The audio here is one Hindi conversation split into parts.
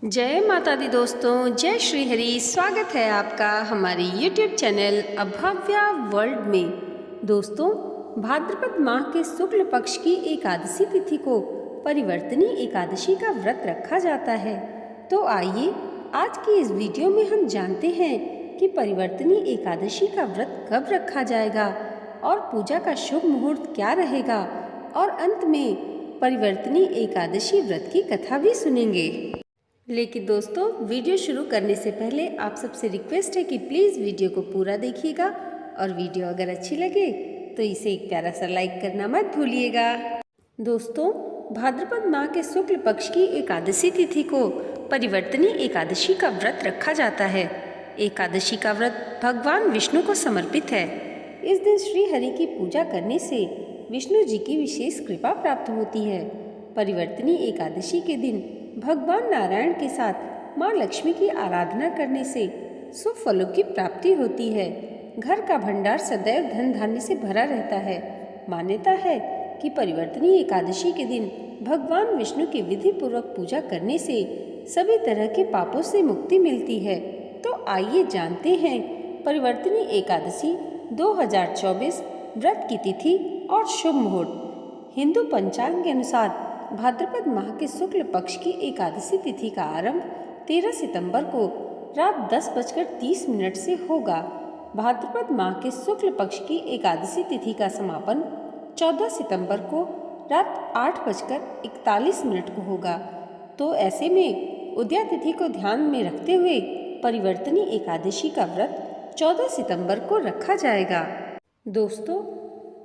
जय माता दी दोस्तों, जय श्री हरि। स्वागत है आपका हमारे YouTube चैनल अभव्या वर्ल्ड में। दोस्तों, भाद्रपद माह के शुक्ल पक्ष की एकादशी तिथि को परिवर्तनी एकादशी का व्रत रखा जाता है। तो आइए आज की इस वीडियो में हम जानते हैं कि परिवर्तनी एकादशी का व्रत कब रखा जाएगा और पूजा का शुभ मुहूर्त क्या रहेगा, और अंत में परिवर्तनी एकादशी व्रत की कथा भी सुनेंगे। लेकिन दोस्तों, वीडियो शुरू करने से पहले आप सबसे रिक्वेस्ट है कि प्लीज़ वीडियो को पूरा देखिएगा, और वीडियो अगर अच्छी लगे तो इसे एक प्यारा सा लाइक करना मत भूलिएगा। दोस्तों, भाद्रपद माह के शुक्ल पक्ष की एकादशी तिथि को परिवर्तनी एकादशी का व्रत रखा जाता है। एकादशी का व्रत भगवान विष्णु को समर्पित है। इस दिन श्री हरि की पूजा करने से विष्णु जी की विशेष कृपा प्राप्त होती है। परिवर्तनी एकादशी के दिन भगवान नारायण के साथ माँ लक्ष्मी की आराधना करने से शुभ फलों की प्राप्ति होती है। घर का भंडार सदैव धन धान्य से भरा रहता है। मान्यता है कि परिवर्तनी एकादशी के दिन भगवान विष्णु की विधि पूर्वक पूजा करने से सभी तरह के पापों से मुक्ति मिलती है। तो आइए जानते हैं परिवर्तनी एकादशी 2024 व्रत की तिथि और शुभ मुहूर्त। हिंदू पंचांग के अनुसार भाद्रपद माह के शुक्ल पक्ष की एकादशी तिथि का आरंभ 13 सितंबर को रात 10:30 से होगा। भाद्रपद माह के शुक्ल पक्ष की एकादशी तिथि का समापन 14 सितंबर को रात 8:41 को होगा। तो ऐसे में उदया तिथि को ध्यान में रखते हुए परिवर्तनी एकादशी का व्रत 14 सितंबर को रखा जाएगा। दोस्तों,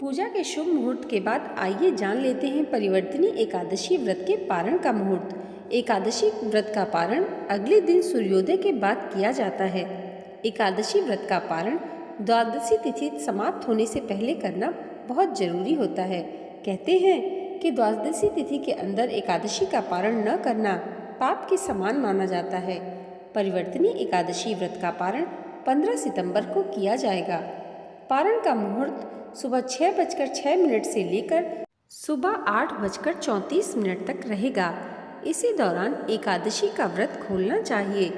पूजा के शुभ मुहूर्त के बाद आइए जान लेते हैं परिवर्तनी एकादशी व्रत के पारण का मुहूर्त। एकादशी व्रत का पारण अगले दिन सूर्योदय के बाद किया जाता है। एकादशी व्रत का पारण द्वादशी तिथि समाप्त होने से पहले करना बहुत जरूरी होता है। कहते हैं कि द्वादशी तिथि के अंदर एकादशी का पारण न करना पाप के समान माना जाता है। परिवर्तनी एकादशी व्रत का पारण 15 सितंबर को किया जाएगा। पारण का मुहूर्त सुबह 6:06 से लेकर सुबह 8:34 तक रहेगा। इसी दौरान एकादशी का व्रत खोलना चाहिए।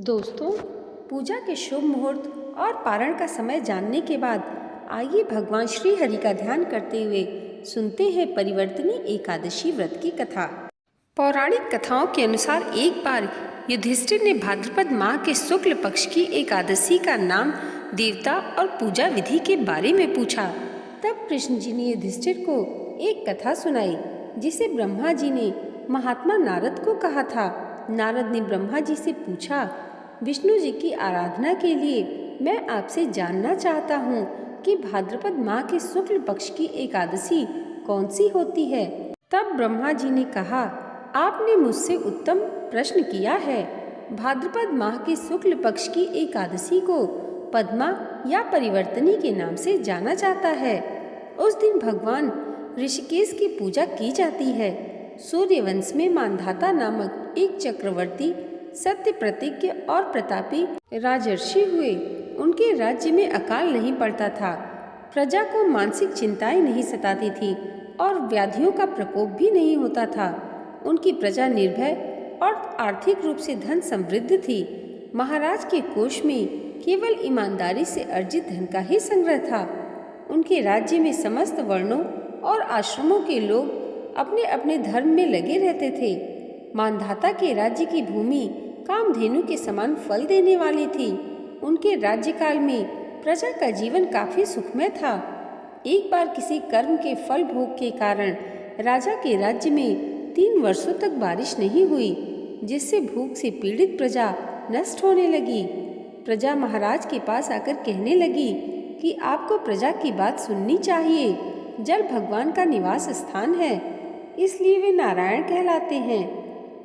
दोस्तों, पूजा के शुभ मुहूर्त और पारण का समय जानने के बाद आइए भगवान श्री हरि का ध्यान करते हुए सुनते हैं परिवर्तनी एकादशी व्रत की कथा। पौराणिक कथाओं के अनुसार एक बार युधिष्ठिर ने भाद्रपद माह के शुक्ल पक्ष की एकादशी का नाम, देवता और पूजा विधि के बारे में पूछा। तब कृष्ण जी ने युधिष्ठिर को एक कथा सुनाई जिसे ब्रह्मा जी ने महात्मा नारद को कहा था। नारद ने ब्रह्मा जी से पूछा, विष्णु जी की आराधना के लिए मैं आपसे जानना चाहता हूँ कि भाद्रपद माह के शुक्ल पक्ष की एकादशी कौन सी होती है। तब ब्रह्मा जी ने कहा, आपने मुझसे उत्तम प्रश्न किया है। भाद्रपद माह के शुक्ल पक्ष की एकादशी को पद्मा या परिवर्तनी के नाम से जाना जाता है। उस दिन भगवान ऋषिकेश की पूजा की जाती है। सूर्यवंश में मांधाता नामक एक चक्रवर्ती सत्य प्रतिज्ञ और प्रतापी राजर्षि हुए। उनके राज्य में अकाल नहीं पड़ता था, प्रजा को मानसिक चिंताएं नहीं सताती थी और व्याधियों का प्रकोप भी नहीं होता था। उनकी प्रजा निर्भय और आर्थिक रूप से धन समृद्ध थी। महाराज के कोष में केवल ईमानदारी से अर्जित धन का ही संग्रह था। उनके राज्य में समस्त वर्णों और आश्रमों के लोग अपने अपने धर्म में लगे रहते थे। मानधाता के राज्य की भूमि कामधेनु के समान फल देने वाली थी। उनके राज्यकाल में प्रजा का जीवन काफी सुखमय था। एक बार किसी कर्म के फल भोग के कारण राजा के राज्य में 3 वर्षों तक बारिश नहीं हुई, जिससे भूख से पीड़ित प्रजा नष्ट होने लगी। प्रजा महाराज के पास आकर कहने लगी कि आपको प्रजा की बात सुननी चाहिए। जल भगवान का निवास स्थान है, इसलिए वे नारायण कहलाते हैं।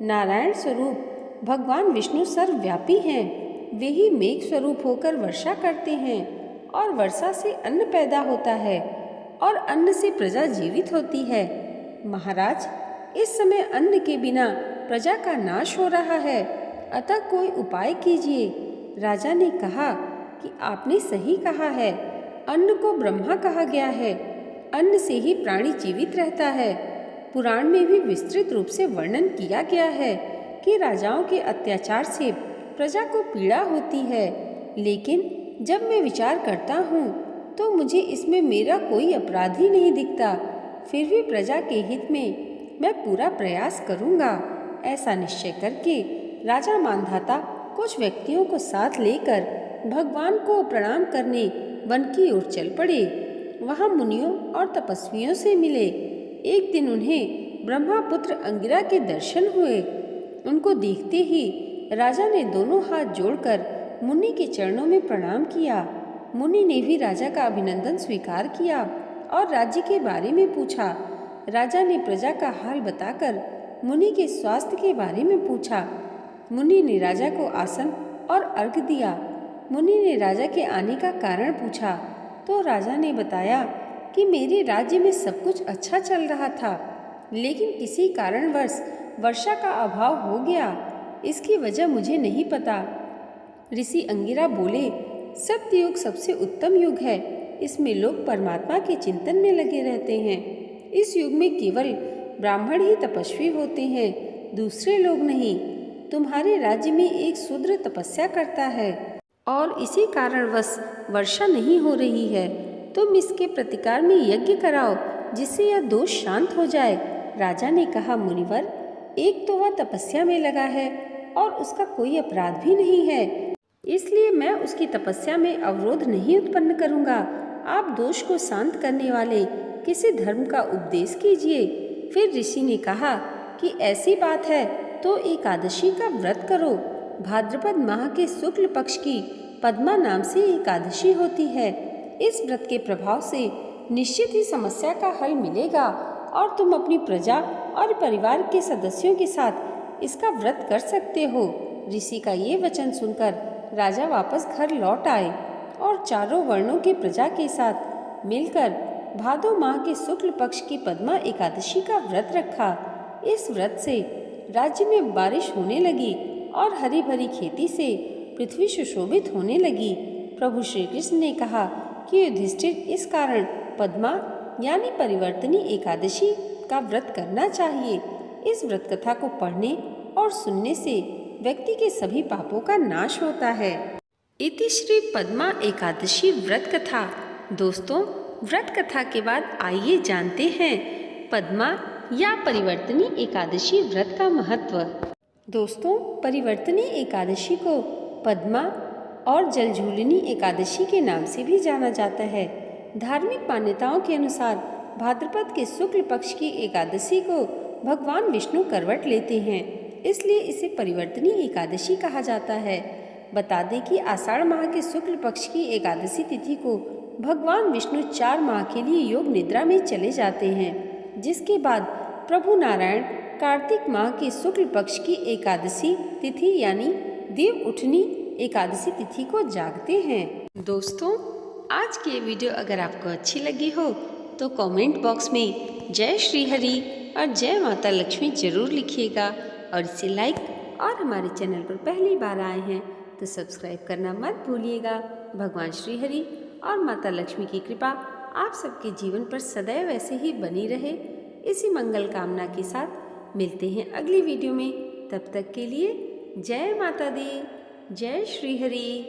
नारायण स्वरूप भगवान विष्णु सर्वव्यापी हैं। वे ही मेघ स्वरूप होकर वर्षा करते हैं और वर्षा से अन्न पैदा होता है और अन्न से प्रजा जीवित होती है। महाराज, इस समय अन्न के बिना प्रजा का नाश हो रहा है, अतः कोई उपाय कीजिए। राजा ने कहा कि आपने सही कहा है। अन्न को ब्रह्मा कहा गया है। अन्न से ही प्राणी जीवित रहता है। पुराण में भी विस्तृत रूप से वर्णन किया गया है कि राजाओं के अत्याचार से प्रजा को पीड़ा होती है, लेकिन जब मैं विचार करता हूँ तो मुझे इसमें मेरा कोई अपराध ही नहीं दिखता। फिर भी प्रजा के हित में मैं पूरा प्रयास करूँगा। ऐसा निश्चय करके राजा मांधाता कुछ व्यक्तियों को साथ लेकर भगवान को प्रणाम करने वन की ओर चल पड़े। वहाँ मुनियों और तपस्वियों से मिले। एक दिन उन्हें ब्रह्मापुत्र अंगिरा के दर्शन हुए। उनको देखते ही राजा ने दोनों हाथ जोड़कर मुनि के चरणों में प्रणाम किया। मुनि ने भी राजा का अभिनंदन स्वीकार किया और राज्य के बारे में पूछा। राजा ने प्रजा का हाल बताकर मुनि के स्वास्थ्य के बारे में पूछा। मुनि ने राजा को आसन और अर्घ दिया। मुनि ने राजा के आने का कारण पूछा तो राजा ने बताया कि मेरे राज्य में सब कुछ अच्छा चल रहा था, लेकिन किसी कारणवश वर्षा का अभाव हो गया। इसकी वजह मुझे नहीं पता। ऋषि अंगिरा बोले, सत्ययुग सबसे उत्तम युग है। इसमें लोग परमात्मा के चिंतन में लगे रहते हैं। इस युग में केवल ब्राह्मण ही तपस्वी होते हैं, दूसरे लोग नहीं। तुम्हारे राज्य में एक शूद्र तपस्या करता है और इसी कारणवश वर्षा नहीं हो रही है। तुम इसके प्रतिकार में यज्ञ कराओ जिससे यह दोष शांत हो जाए। राजा ने कहा, मुनिवर, एक तो वह तपस्या में लगा है और उसका कोई अपराध भी नहीं है, इसलिए मैं उसकी तपस्या में अवरोध नहीं उत्पन्न करूंगा। आप दोष को शांत करने वाले किसी धर्म का उपदेश कीजिए। फिर ऋषि ने कहा कि ऐसी बात है तो एकादशी का व्रत करो। भाद्रपद माह के शुक्ल पक्ष की पद्मा नाम से एकादशी होती है। इस व्रत के प्रभाव से निश्चित ही समस्या का हल मिलेगा और तुम अपनी प्रजा और परिवार के सदस्यों के साथ इसका व्रत कर सकते हो। ऋषि का ये वचन सुनकर राजा वापस घर लौट आए और चारों वर्णों की प्रजा के साथ मिलकर भादो माह के शुक्ल पक्ष की पद्मा एकादशी का व्रत रखा। इस व्रत से राज्य में बारिश होने लगी और हरी भरी खेती से पृथ्वी सुशोभित होने लगी। प्रभु श्री कृष्ण ने कहा कि युधिष्ठिर इस कारण पद्मा यानी परिवर्तनी एकादशी का व्रत करना चाहिए। इस व्रत कथा को पढ़ने और सुनने से व्यक्ति के सभी पापों का नाश होता है। इति श्री पद्मा एकादशी व्रत कथा। दोस्तों, व्रत कथा के बाद आइए जानते हैं पद्मा या परिवर्तनी एकादशी व्रत का महत्व। दोस्तों, परिवर्तनी एकादशी को पद्मा और जलझूलनी एकादशी के नाम से भी जाना जाता है। धार्मिक मान्यताओं के अनुसार भाद्रपद के शुक्ल पक्ष की एकादशी को भगवान विष्णु करवट लेते हैं, इसलिए इसे परिवर्तनी एकादशी कहा जाता है। बता दें कि आषाढ़ माह के शुक्ल पक्ष की एकादशी तिथि को भगवान विष्णु 4 माह के लिए योग निद्रा में चले जाते हैं, जिसके बाद प्रभु नारायण कार्तिक माह के शुक्ल पक्ष की एकादशी तिथि यानी देव उठनी एकादशी तिथि को जागते हैं। दोस्तों, आज की ये वीडियो अगर आपको अच्छी लगी हो तो कमेंट बॉक्स में जय श्री हरि और जय माता लक्ष्मी जरूर लिखिएगा और इसे लाइक और हमारे चैनल पर पहली बार आए हैं तो सब्सक्राइब करना मत भूलिएगा। भगवान श्री हरि और माता लक्ष्मी की कृपा आप सबके जीवन पर सदैव ऐसे ही बनी रहे, इसी मंगल कामना के साथ मिलते हैं अगली वीडियो में। तब तक के लिए जय माता दी, जय श्री हरि।